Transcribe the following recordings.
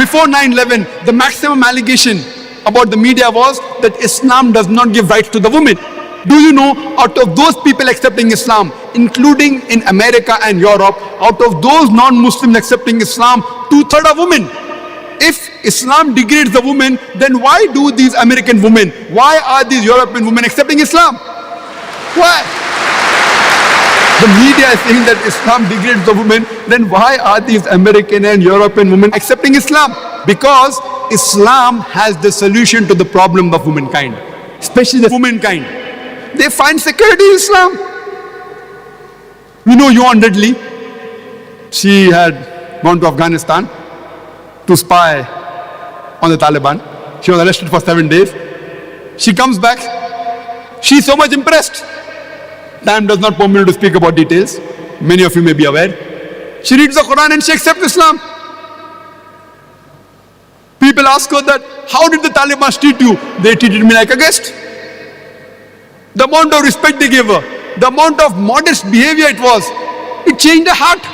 Before 9/11, the maximum allegation about the media was that Islam does not give rights to the women. Do you know, out of those people accepting Islam, including in America and Europe, out of those non-Muslims accepting Islam, 2/3 are women. If Islam degrades the women, then why do these American women, why are these European women accepting Islam? Why? The media is saying that Islam degrades the women, then why are these American and European women accepting Islam? Because Islam has the solution to the problem of womankind, especially the womankind. They find security in Islam. You know Yuan Redley, she had gone to Afghanistan to spy on the Taliban. She was arrested for 7 days. She comes back. She's so much impressed. Time does not permit me to speak about details. Many of you may be aware. She reads the Quran and she accepts Islam. People ask her that, how did the Taliban treat you? They treated me like a guest. The amount of respect they gave her, the amount of modest behavior it was, it changed her heart.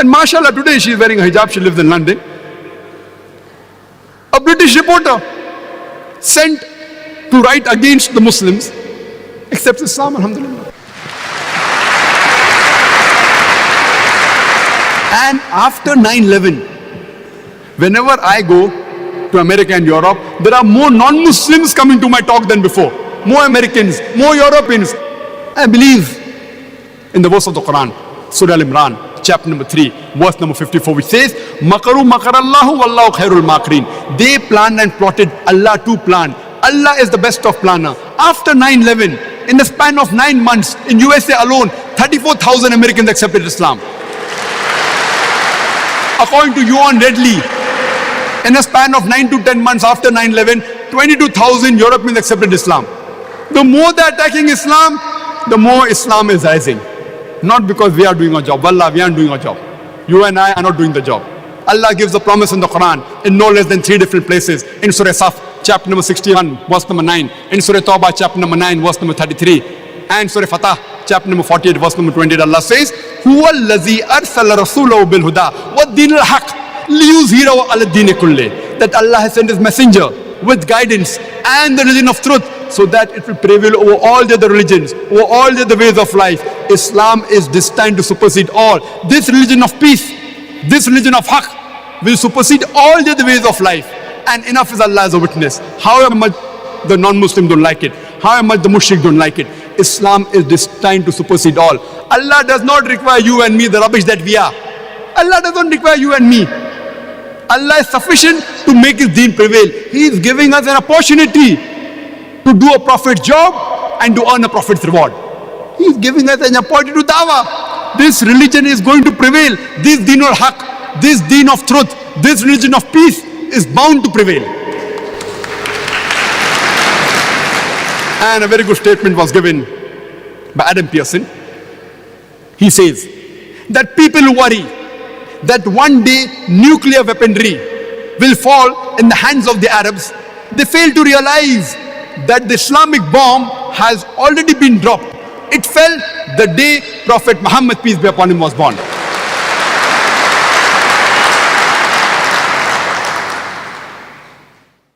And mashallah, today she is wearing a hijab, she lives in London. A British reporter sent to write against the Muslims accepts Islam, alhamdulillah. And after 9/11, whenever I go to America and Europe, there are more non-Muslims coming to my talk than before. More Americans, more Europeans. I believe in the verse of the Quran, Surah Al-Imran, chapter number 3, verse number 54, which says, Makaru makarallahu wallahu khairul makirin. They planned and plotted, Allah too planned. Allah is the best of planner. After 9/11, in the span of 9 months, in USA alone, 34,000 Americans accepted Islam. According to Yuan Redley, in a span of 9 to 10 months after 9/11, 22,000 Europeans accepted Islam. The more they are attacking Islam, the more Islam is rising. Not because we are doing our job. Wallah, we aren't doing our job. You and I are not doing the job. Allah gives a promise in the Quran in no less than 3 different places. In Surah Saf, chapter number 61, verse number 9. In Surah Tawbah, chapter number 9, verse number 33. And Surah Fatah, chapter number 48, verse number 28. Allah says, Huwa allazi arsala rasulahu bil huda wa dinil haq liyuzhirahu ala dini kulli. That Allah has sent His messenger with guidance and the religion of truth, so that it will prevail over all the other religions, over all the other ways of life. Islam is destined to supersede all. This religion of peace, this religion of haqq will supersede all the other ways of life. And enough is Allah as a witness. However much the non-Muslim don't like it, however much the mushrik don't like it, Islam is destined to supersede all. Allah does not require you and me the rubbish that we are. Allah doesn't require you and me. Allah is sufficient to make His deen prevail. He is giving us an opportunity to do a prophet's job and to earn a prophet's reward. He is giving us an opportunity to dawah. This religion is going to prevail. This deen of haqq, this deen of truth, this religion of peace is bound to prevail. And a very good statement was given by Adam Pearson. He says that people who worry that one day nuclear weaponry will fall in the hands of the Arabs, they fail to realize that the Islamic bomb has already been dropped. It fell the day Prophet Muhammad, peace be upon him, was born.